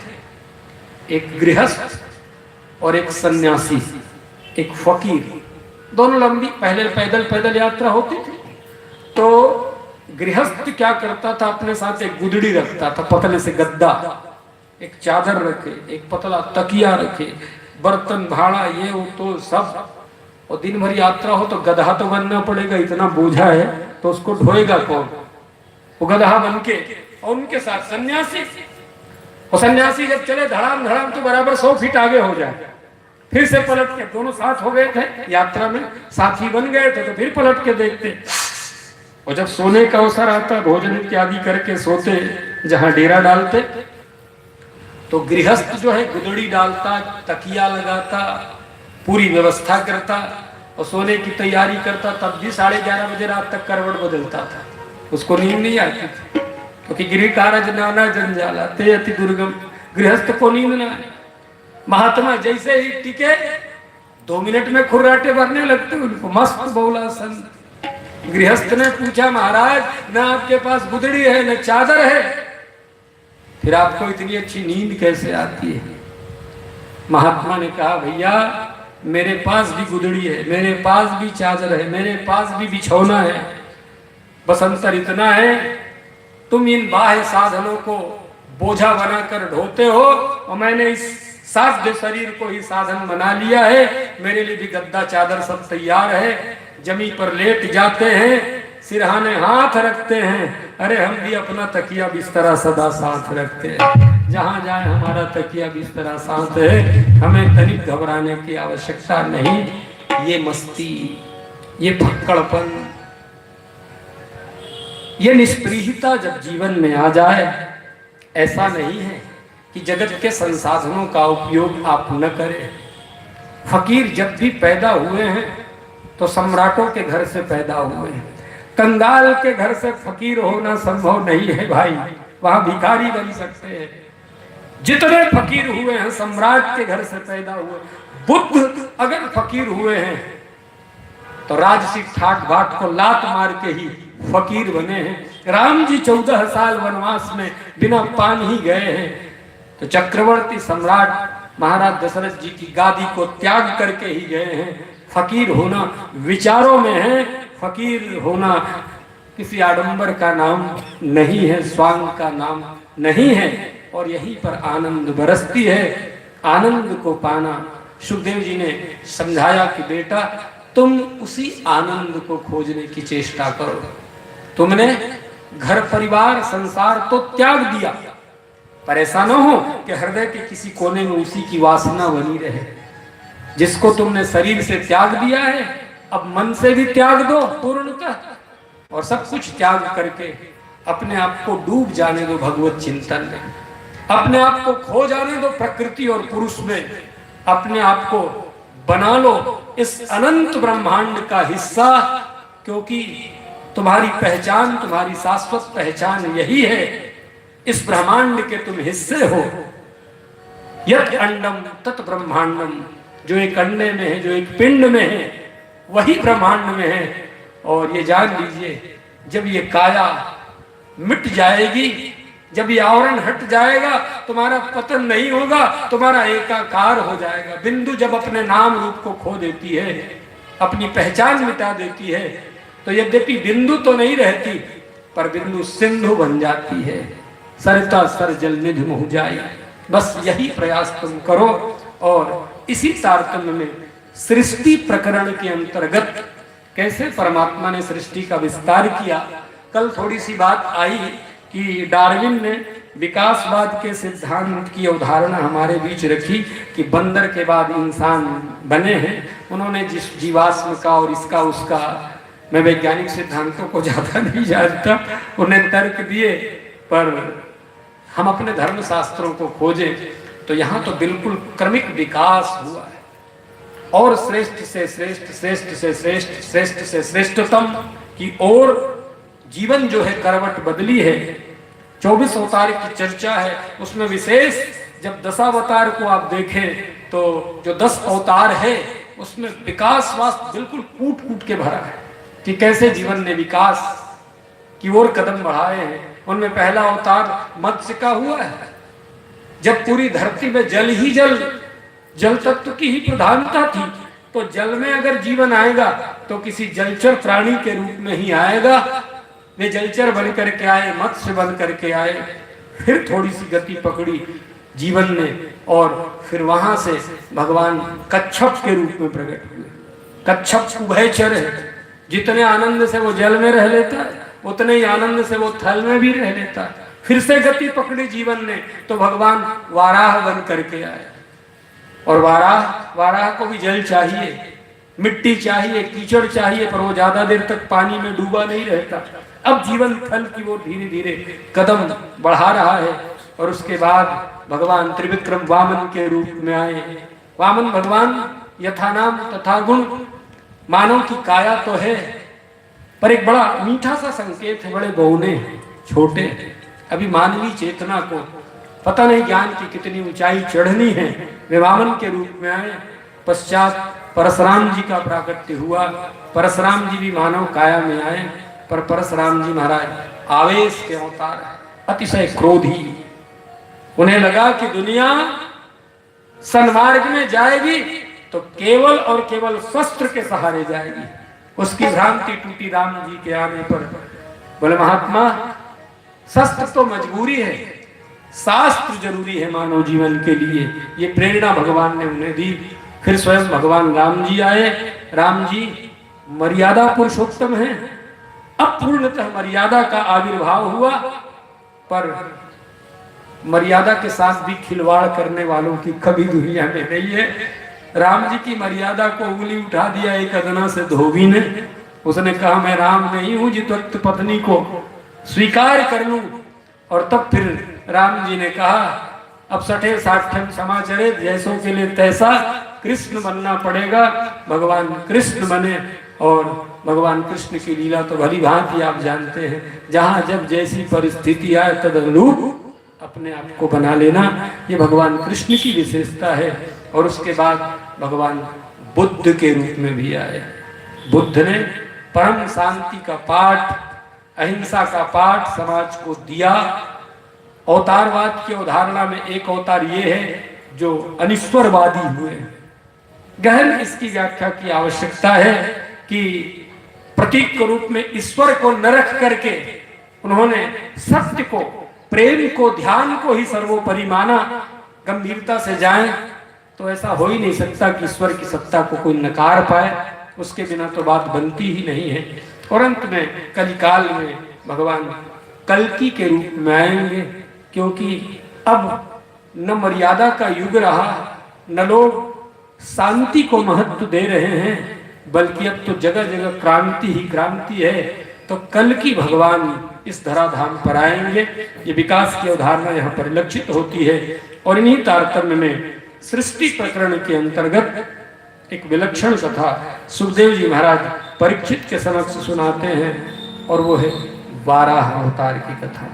एक गृहस्थ और एक सन्यासी, एक फकीर। दोनों लंबी पहले पैदल यात्रा होती थी। तो गृहस्थ क्या करता था, अपने साथ एक गुदड़ी रखता था, पतले से गद्दा, एक चादर रखे, एक पतला तकिया रखे, बर्तन भाड़ा ये वो तो सब। और दिन भर यात्रा हो तो गधा तो बनना पड़ेगा, इतना बोझा है तो उसको ढोएगा कौन, वो गधा बन के। और उनके साथ सन्यासी, और सन्यासी जब चले धड़ाम धड़ाम तो बराबर 100 फीट आगे हो जाए, फिर से पलट के। दोनों साथ हो गए थे यात्रा में, साथी बन गए थे, तो फिर पलट के देखते। और जब सोने का अवसर आता, भोजन इत्यादि करके सोते, जहां डेरा डालते, तो गृहस्थ जो है गुदड़ी डालता, तकिया लगाता, पूरी व्यवस्था करता और सोने की तैयारी करता। तब भी 11:30 बजे रात तक करवट बदलता था, उसको नींद नहीं आती थी, क्योंकि गिरि कारज नाना जंजाला ते अति दुर्गम। गृहस्थ को नींद ना आए। महात्मा जैसे ही टिके 2 मिनट में खुर्राटे भरने लगते उनको, मस्त बोला सन। गृहस्थ ने पूछा, महाराज न आपके पास गुदड़ी है न चादर है, फिर आपको इतनी अच्छी नींद कैसे आती है? महात्मा ने कहा, भैया मेरे पास भी गुदड़ी है, मेरे पास भी चादर है, मेरे पास भी बिछौना है, बस अंतर इतना है तुम इन बाह्य साधनों को बोझा बनाकर ढोते हो और मैंने इस साध्य शरीर को ही साधन बना लिया है। मेरे लिए भी गद्दा चादर सब तैयार है, जमीन पर लेट जाते हैं, सिरहाने हाथ रखते हैं। अरे हम भी अपना तकिया बिस्तरा सदा साथ रखते हैं, जहां जाए हमारा तकिया बिस्तरा साथ है, हमें तनिक घबराने की आवश्यकता नहीं। ये मस्ती, ये फक्कड़पन, ये निष्प्रियता जब जीवन में आ जाए, ऐसा नहीं है कि जगत के संसाधनों का उपयोग आप न करें। फकीर जब भी पैदा हुए हैं तो सम्राटों के घर से पैदा हुए हैं, कंगाल के घर से फकीर होना संभव नहीं है भाई, वहां भिखारी बन सकते हैं। जितने फकीर हुए हैं सम्राट के घर से पैदा हुए। बुद्ध अगर फकीर हुए हैं तो राजसी ठाट बाट को लात मार के ही फकीर बने हैं। राम जी 14 साल वनवास में बिना पान ही गए हैं, तो चक्रवर्ती सम्राट महाराज दशरथ जी की गादी को त्याग करके ही गए हैं। फकीर होना विचारों में है, फकीर होना किसी आडंबर का नाम नहीं है, स्वांग का नाम नहीं है, और यहीं पर आनंद बरसती है। आनंद को पाना, सुखदेव जी ने समझाया कि बेटा तुम उसी आनंद को खोजने की चेष्टा करो। तुमने घर परिवार संसार तो त्याग दिया, पर ऐसा न हो कि हृदय के किसी कोने में उसी की वासना बनी रहे। जिसको तुमने शरीर से त्याग दिया है, अब मन से भी त्याग दो पूर्णतः, और सब कुछ त्याग करके अपने आप को डूब जाने दो भगवत चिंतन में, अपने आप को खो जाने दो प्रकृति और पुरुष में, अपने आप को बना लो इस अनंत ब्रह्मांड का हिस्सा, क्योंकि तुम्हारी पहचान, तुम्हारी शाश्वत पहचान यही है, इस ब्रह्मांड के तुम हिस्से हो। यत् अंडम तत् ब्रह्मांडम, जो एक अंडे में है, जो एक पिंड में है, वही ब्रह्मांड में है। और ये जान लीजिए, जब ये काया मिट जाएगी, जब ये आवरण हट जाएगा, तुम्हारा पतन नहीं होगा, तुम्हारा एकाकार हो जाएगा। बिंदु जब अपने नाम रूप को खो देती है, अपनी पहचान मिटा देती है, तो यद्यपि बिंदु तो नहीं रहती, पर बिंदु सिंधु बन जाती है। सरता सर जल निधि मुह जाए। बस यही प्रयास तुम करो। और इसी तारतम्य में सृष्टि प्रकरण के अंतर्गत कैसे परमात्मा ने सृष्टि का विस्तार किया, कल थोड़ी सी बात आई कि डार्विन ने विकासवाद के सिद्धांत की अवधारणा हमारे बीच रखी कि बंदर के बाद इंसान बने हैं। उन्होंने जिस जीवाश्म का और इसका उसका, मैं वैज्ञानिक सिद्धांतों को ज्यादा नहीं जानता, उन्हें तर्क दिए, पर हम अपने धर्म शास्त्रों को खोजे तो यहाँ तो बिल्कुल क्रमिक विकास हुआ है, और श्रेष्ठ से श्रेष्ठ, श्रेष्ठ से श्रेष्ठ, श्रेष्ठ से श्रेष्ठतम की ओर जीवन जो है करवट बदली है। 24 अवतार की चर्चा है, उसमें विशेष जब दशावतार को आप देखें तो जो 10 अवतार है उसमें विकास वास्त बिल्कुल कूट कूट के भरा है कि कैसे जीवन ने विकास की ओर कदम बढ़ाए हैं। उनमें पहला अवतार मत्स्य का हुआ है, जब पूरी धरती में जल ही जल, जल तत्व की ही प्रधानता थी, तो जल में अगर जीवन आएगा तो किसी जलचर प्राणी के रूप में ही आएगा। वे जलचर बन करके आए, मत्स्य बन करके आए, फिर थोड़ी सी गति पकड़ी जीवन ने, और फिर वहां से भगवान कच्छप के रूप में प्रकट हुए। कच्छप उभयचर है, जितने आनंद से वो जल में रह लेता है, उतने ही आनंद से वो थल में भी रह लेता है। फिर से गति पकड़ी जीवन ने, तो भगवान वाराह बन करके आए, और वाराह को भी जल चाहिए, मिट्टी चाहिए, कीचड़ चाहिए, पर वो ज्यादा देर तक पानी में डूबा नहीं रहता। अब जीवन थल की वो धीरे धीरे कदम बढ़ा रहा है, और उसके बाद भगवान त्रिविक्रम वामन के रूप में आए। वामन भगवान यथा नाम तथा गुण, मानव की काया तो है, पर एक बड़ा मीठा सा संकेत है, बड़े बहुने छोटे। अभी मानवीय चेतना को पता नहीं ज्ञान की कितनी ऊंचाई चढ़नी है। वे वामन के रूप में आए, पश्चात परशुराम जी का प्राकट्य हुआ। परशुराम जी भी मानव काया में आए, पर परशुराम जी महाराज आवेश के अवतार है, अतिशय क्रोधी। उन्हें लगा कि दुनिया सन्मार्ग में जाएगी तो केवल और केवल शस्त्र के सहारे जाएगी। उसकी भ्रांति टूटी राम जी के आने पर। बोले महात्मा, शस्त्र तो मजबूरी है, शास्त्र जरूरी है मानव जीवन के लिए। ये प्रेरणा भगवान ने उन्हें दी। फिर स्वयं भगवान राम जी आए। राम जी मर्यादा पुरुषोत्तम हैं। अब पूर्णतः मर्यादा का आविर्भाव हुआ, पर मर्यादा के साथ भी खिलवाड़ करने वालों की कभी दुनिया में नहीं है। राम जी की मर्यादा को उंगली उठा दिया एक अदना से धोबी ने। उसने कहा मैं राम नहीं हूं जित पत्नी को स्वीकार कर लूं। और तब फिर राम जी ने कहा अब 60-60 समाचरे जैसों के लिए तैसा, कृष्ण बनना पड़ेगा। भगवान कृष्ण बने। और भगवान कृष्ण की लीला तो भली भांति आप जानते हैं, जहां जब जैसी परिस्थिति आए तद अनुरूप अपने आप को बना लेना, ये भगवान कृष्ण की विशेषता है। और उसके बाद भगवान बुद्ध के रूप में भी आए। बुद्ध ने परम शांति का पाठ, अहिंसा का पाठ समाज को दिया। अवतारवाद की अवधारणा में एक अवतार ये है जो अनिश्वरवादी हुए। गहन इसकी व्याख्या की आवश्यकता है कि प्रतीक के रूप में ईश्वर को न रख करके उन्होंने सत्य को, प्रेम को, ध्यान को ही सर्वोपरि माना। गंभीरता से जाएं तो ऐसा हो ही नहीं सकता कि ईश्वर की सत्ता को कोई नकार पाए, उसके बिना तो बात बनती ही नहीं है। और अंत में कलिकाल में भगवान कल्कि के रूप में आएंगे, क्योंकि अब न मर्यादा का युग रहा, न लोग शांति को महत्व दे रहे हैं, बल्कि अब तो जगह जगह क्रांति ही क्रांति है। तो कल्कि भगवान इस धराधाम पर आएंगे। ये विकास की अवधारणा यहाँ परिलक्षित होती है। और इन्हीं तारतम्य में सृष्टि प्रकरण के अंतर्गत एक विलक्षण कथा सुखदेव जी महाराज परीक्षित के समक्ष सुनाते हैं, और वो है वाराह अवतार की कथा।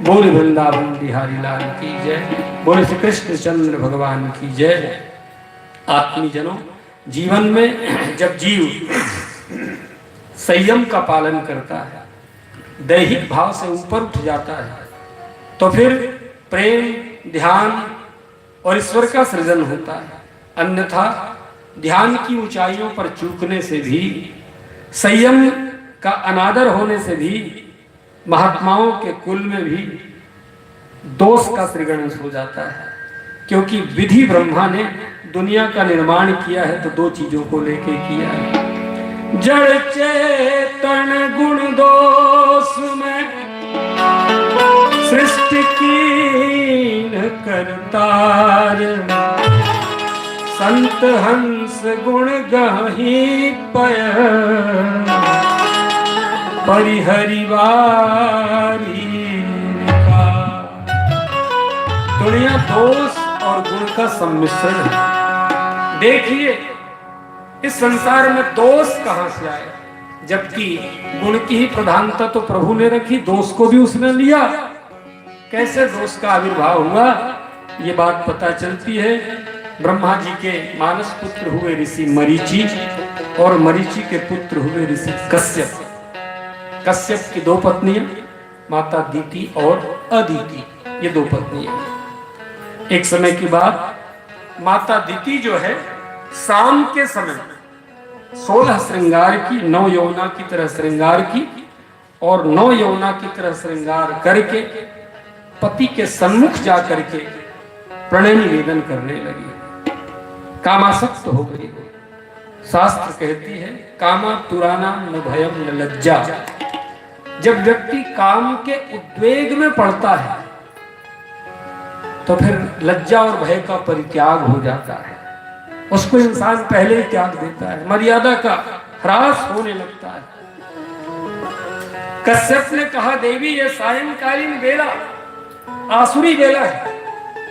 बोल वृंदावन बिहारी लाल की जय, बोले श्री कृष्ण चंद्र भगवान की जय। आत्मीजनों, जीवन में जब जीव संयम का पालन करता है, दैहिक भाव से ऊपर उठ जाता है, तो फिर प्रेम, ध्यान और ईश्वर का सृजन होता है। अन्यथा ध्यान की ऊंचाइयों पर चूकने से भी, संयम का अनादर होने से भी, महात्माओं के कुल में भी दोष का सृजन हो जाता है। क्योंकि विधि ब्रह्मा ने दुनिया का निर्माण किया है तो दो चीजों को लेके किया है। जड़ चेतन गुण दोष में सृष्टि कीन करतार, संत हंस गुण गही पय, परिहरि वारी का। दुनिया दोष और गुण का सम्मिश्रण है। देखिए इस संसार में दोष कहां से आए, जबकि गुण की ही प्रधानता तो प्रभु ने रखी, दोष को भी उसने लिया। कैसे दोष का आविर्भाव हुआ ये बात पता चलती है। ब्रह्मा जी के मानस पुत्र हुए ऋषि मरीचि, और मरीचि के पुत्र हुए ऋषि कश्यप। कश्यप की दो पत्नियां, माता दीति और अदिति, ये दो पत्नियां। एक समय की बात, माता दीति जो है शाम के समय 16 श्रृंगार की, 9 यौना की तरह श्रृंगार की, और 9 यौना की तरह श्रृंगार करके पति के सम्मुख जा करके प्रणय निवेदन करने लगी। कामासक्त हो गई। शास्त्र कहती है कामा तुराना न भयम न लज्जा। जब व्यक्ति काम के उद्वेग में पड़ता है तो फिर लज्जा और भय का परित्याग हो जाता है। उसको इंसान पहले ही त्याग देता है, मर्यादा का ह्रास होने लगता है। कश्यप ने कहा देवी ये सायंकालीन बेला, आसुरी बेला है।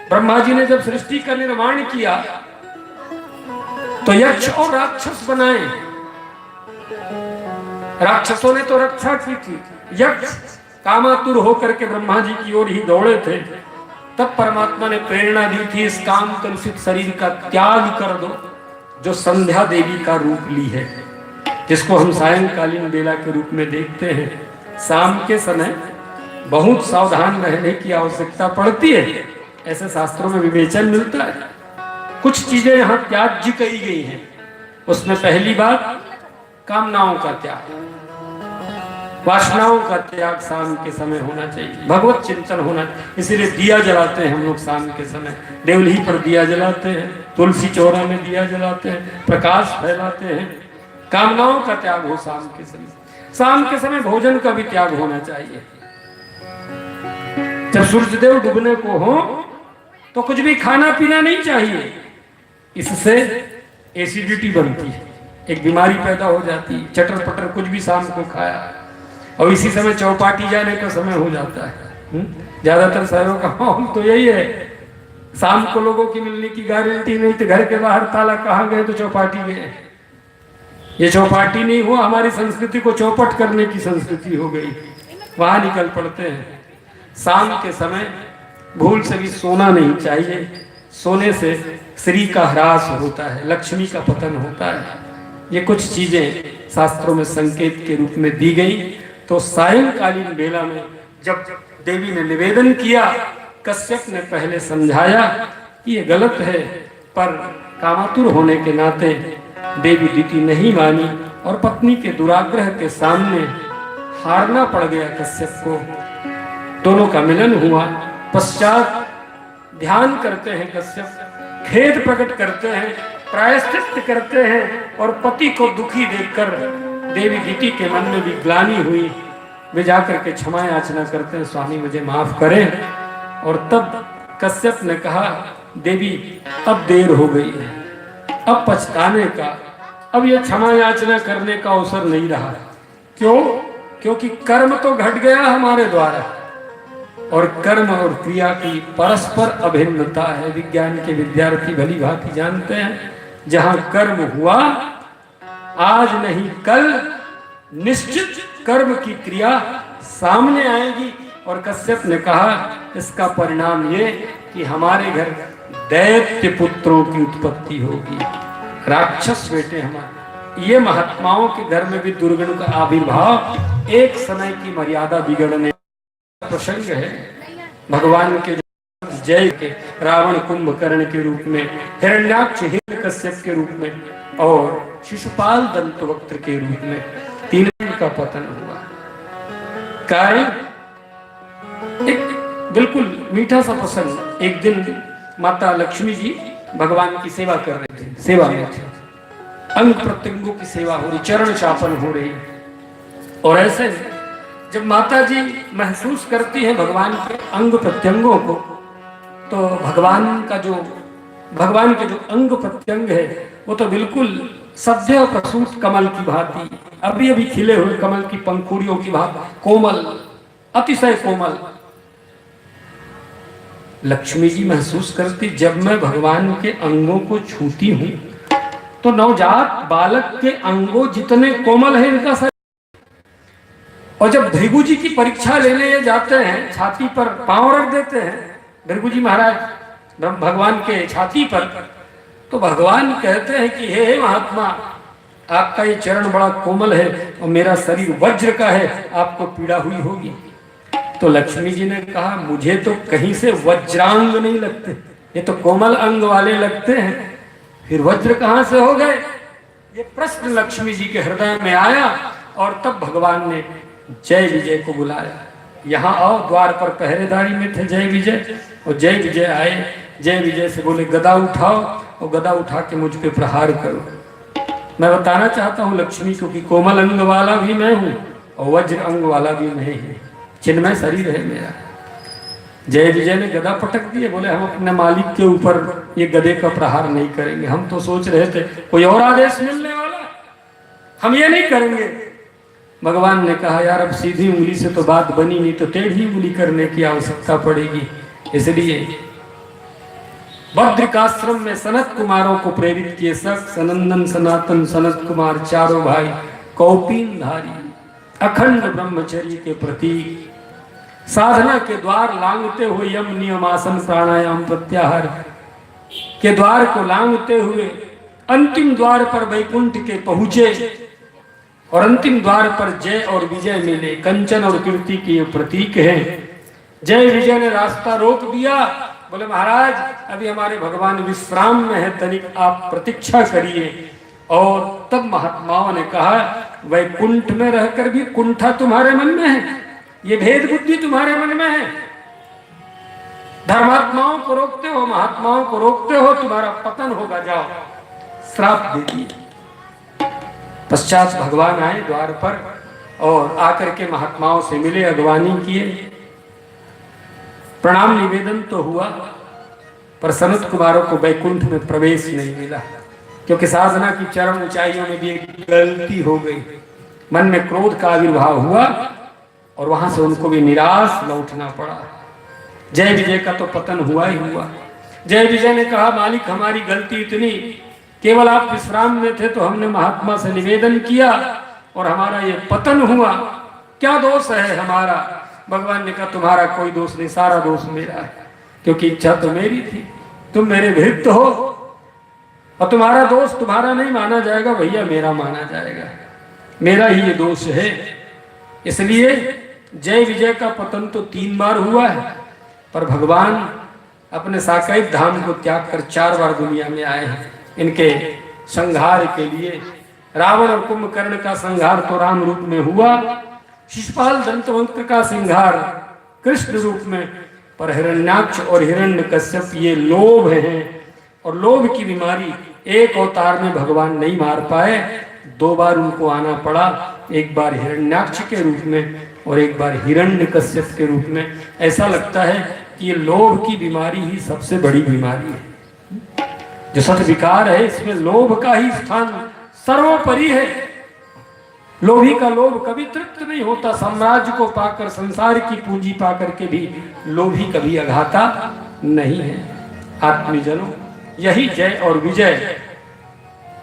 ब्रह्मा जी ने जब सृष्टि का निर्माण किया तो यक्ष और राक्षस बनाए। राक्षसों ने तो रक्षा की थी, यक्ष कामातुर होकर के ब्रह्मा जी की ओर ही दौड़े थे। तब परमात्मा ने प्रेरणा दी थी इस काम कलुषित शरीर का त्याग कर दो। जो संध्या देवी का रूप ली है, जिसको हम सायंकालीन बेला के रूप में देखते हैं। शाम के समय बहुत सावधान रहने की आवश्यकता पड़ती है, ऐसे शास्त्रों में विवेचन मिलता है। कुछ चीजें यहाँ त्याज्य कही गई हैं। उसमें पहली बात कामनाओं का त्याग, वासनाओं का त्याग शाम के समय होना चाहिए, भगवत चिंतन होना। इसीलिए दिया जलाते हैं हम लोग शाम के समय, देवली पर दिया जलाते हैं, तुलसी चौरा में दिया जलाते हैं, प्रकाश फैलाते हैं। कामनाओं का त्याग हो शाम के समय। शाम के समय भोजन का भी त्याग होना चाहिए। जब सूर्यदेव डूबने को हो तो कुछ भी खाना पीना नहीं चाहिए, इससे एसिडिटी बनती है, एक बीमारी पैदा हो जाती है। चटर पटर कुछ भी शाम को खाया, और इसी समय चौपाटी जाने का समय हो जाता है। ज्यादातर शहरों का माहौल तो यही है, शाम को लोगों की मिलने की गारंटी नहीं, तो घर के बाहर ताला कहाँ गए तो चौपाटी गए। ये चौपाटी नहीं हुआ, हमारी संस्कृति को चौपट करने की संस्कृति हो गई, वहां निकल पड़ते हैं। शाम के समय भूल से भी सोना नहीं चाहिए, सोने से श्री का ह्रास होता है, लक्ष्मी का पतन होता है। ये कुछ चीजें शास्त्रों में संकेत के रूप में दी गई। तो सायंकालीन बेला में जब देवी ने निवेदन किया, कश्यप ने पहले समझाया कि ये गलत है, पर कामातुर होने के नाते देवी दीति नहीं मानी और पत्नी के दुराग्रह के सामने हारना पड़ गया कश्यप को। दोनों का मिलन हुआ। पश्चात ध्यान करते हैं कश्यप, खेद प्रकट करते हैं, प्रायश्चित करते हैं, और पति को दुखी देखकर देवी दीति के मन में भी ग्लानि हुई। वे जाकर के क्षमा याचना करते हैं, स्वामी मुझे माफ करें। और तब कश्यप ने कहा, देवी अब देर हो गई है, अब पछताने का, अब ये क्षमा याचना करने का अवसर नहीं रहा। क्यों? क्योंकि कर्म तो घट गया हमारे द्वारा, और कर्म और क्रिया की परस्पर अभिन्नता है। विज्ञान के विद्यार्थी भली भांति जानते हैं, जहां कर्म हुआ आज नहीं कल निश्चित कर्म की क्रिया सामने आएगी। और कश्यप ने कहा, इसका परिणाम ये कि हमारे घर दैत्य पुत्रों की उत्पत्ति होगी, राक्षस बेटे हमारे। ये महात्माओं के घर में भी दुर्गुण का आविर्भाव एक समय की मर्यादा बिगड़ने प्रसंग है। भगवान के जय के रावण कुंभकर्ण के रूप में, हिरण्याक्ष हिरण्यकश्यप के रूप में, और शिशुपाल दंतवक्त्र के रूप में तीनों का पतन हुआ। कारण एक बिल्कुल मीठा सा प्रसंग। एक दिन माता लक्ष्मी जी भगवान की सेवा कर रहे थे, सेवा में थे, अंग प्रत्यंगों की सेवा हो रही, चरण चापन हो रही। और ऐसे जब माता जी महसूस करती हैं भगवान के अंग प्रत्यंगों को, तो भगवान के जो अंग प्रत्यंग है वो तो बिल्कुल सद्य प्रसूत कमल की भांति, अभी अभी खिले हुए कमल की पंखुड़ियों की भांति कोमल, अतिशय कोमल। लक्ष्मी जी महसूस करती, जब मैं भगवान के अंगों को छूती हूं तो नवजात बालक के अंगों जितने कोमल है इनका शरीर। और जब भृगु जी की परीक्षा लेने जाते हैं, छाती पर पांव रख देते हैं भृगु जी महाराज भगवान के छाती पर, तो भगवान कहते हैं कि हे महात्मा, आपका ये चरण बड़ा कोमल है और मेरा शरीर वज्र का है, आपको पीड़ा हुई होगी। तो लक्ष्मी जी ने कहा, मुझे तो कहीं से वज्रांग नहीं लगते, ये तो कोमल अंग वाले लगते हैं, फिर वज्र कहां से हो गए? ये प्रश्न लक्ष्मी जी के हृदय में आया। और तब भगवान ने जय विजय को बुलाया, यहाँ आओ। द्वार पर पहरेदारी में थे जय विजय, और जय विजय आए। जय विजय से बोले, गदा उठाओ, और गदा उठा के मुझ पे प्रहार करो। मैं बताना चाहता हूँ लक्ष्मी को कि कोमल अंग वाला भी मैं हूँ और वज्र अंग वाला भी मैं हूँ, चिन्मय शरीर है मेरा। जय विजय ने गदा पटक दिए, बोले हम अपने मालिक के ऊपर ये गदे का प्रहार नहीं करेंगे। हम तो सोच रहे थे कोई और आदेश मिलने वाला, हम ये नहीं करेंगे। भगवान ने कहा, यार अब सीधी उंगली से तो बात बनी नहीं, तो टेढ़ी उंगली करने की आवश्यकता पड़ेगी। इसलिए बद्रिकाश्रम में सनत कुमारों को प्रेरित किए। सक, सनंदन, सनातन, सनत कुमार चारों भाई कौपीनधारी, अखंड ब्रह्मचर्य के प्रतीक, साधना के द्वार लांघते हुए यम नियम आसन प्राणायाम प्रत्याहार के द्वार को लांघते हुए अंतिम द्वार पर वैकुंठ के पहुंचे और अंतिम द्वार पर जय और विजय मिले। कंचन और कीर्ति के ये प्रतीक हैं। जय विजय ने रास्ता रोक दिया, बोले महाराज अभी हमारे भगवान विश्राम में है, तनिक आप प्रतीक्षा करिए। और तब महात्माओं ने कहा वैकुंठ में रहकर भी कुंठा तुम्हारे मन में है, ये भेद बुद्धि तुम्हारे मन में है, धर्मात्माओं को रोकते हो, महात्माओं को रोकते हो, तुम्हारा पतन होगा, जाओ। श्राप दे दिए। पश्चात भगवान आए द्वार पर और आकर के महात्माओं से मिले, अगवानी किए, प्रणाम निवेदन तो हुआ, पर सनत कुमारों को वैकुंठ में प्रवेश नहीं मिला, क्योंकि साधना की चरम ऊंचाइयों में भी एक गलती हो गई। मन में क्रोध का आविर्भाव हुआ और वहां से उनको भी निराश लौटना पड़ा। जय विजय का तो पतन हुआ ही हुआ। जय विजय ने कहा मालिक हमारी गलती इतनी, केवल आप विश्राम में थे तो हमने महात्मा से निवेदन किया और हमारा ये पतन हुआ, क्या दोष है हमारा? भगवान ने कहा तुम्हारा कोई दोष नहीं, सारा दोष मेरा है, क्योंकि इच्छा तो मेरी थी, तुम मेरे भृत्य हो और तुम्हारा दोष तुम्हारा नहीं माना जाएगा भैया, मेरा माना जाएगा, मेरा ही ये दोष है। इसलिए जय विजय का पतन तो 3 बार हुआ है, पर भगवान अपने साकेत धाम को त्याग कर 4 बार दुनिया में आए हैं इनके संहार के लिए। रावण और कुंभकर्ण का संहार तो राम रूप में हुआ, शिशुपाल दंतवक्र का संहार कृष्ण रूप में, पर हिरण्याक्ष और हिरण्यकश्यप ये लोभ हैं और लोभ की बीमारी एक अवतार में भगवान नहीं मार पाए, 2 बार उनको आना पड़ा, एक बार हिरण्याक्ष के रूप में और एक बार हिरण्यकश्यप के रूप में। ऐसा लगता है कि ये लोभ की बीमारी ही सबसे बड़ी बीमारी है। जो सत विकार है इसमें लोभ का ही स्थान सर्वोपरि है। लोभी का लोभ कभी तृप्त नहीं होता, साम्राज्य को पाकर, संसार की पूंजी पाकर के भी लोभी कभी अघाता नहीं है। आत्मीजनों, यही जय और विजय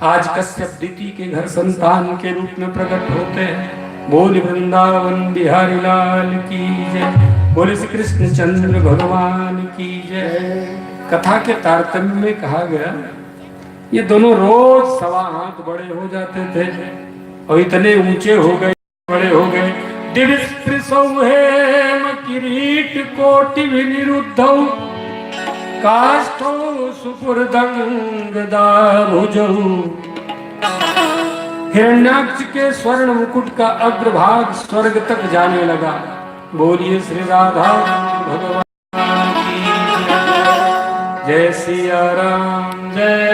आज कश्यप दीति के घर संतान के रूप में प्रकट होते हैं। बोल वृंदावन बिहारी लाल की जय, बोले श्री कृष्ण चंद्र भगवान की जय। कथा के तारतम्य में कहा गया ये दोनों रोज 1.25 हाथ बड़े हो जाते थे और इतने ऊंचे हो गए, बड़े हो गए। दिव्य सौहेम किरीट कोटि विनिरुद्धौ काष्ठौ सुपुर्दंग दाभुजौ। हिरण्याक्ष के स्वर्ण मुकुट का अग्रभाग स्वर्ग तक जाने लगा। बोलिए श्री राधा भगवान की जय, सिया राम जय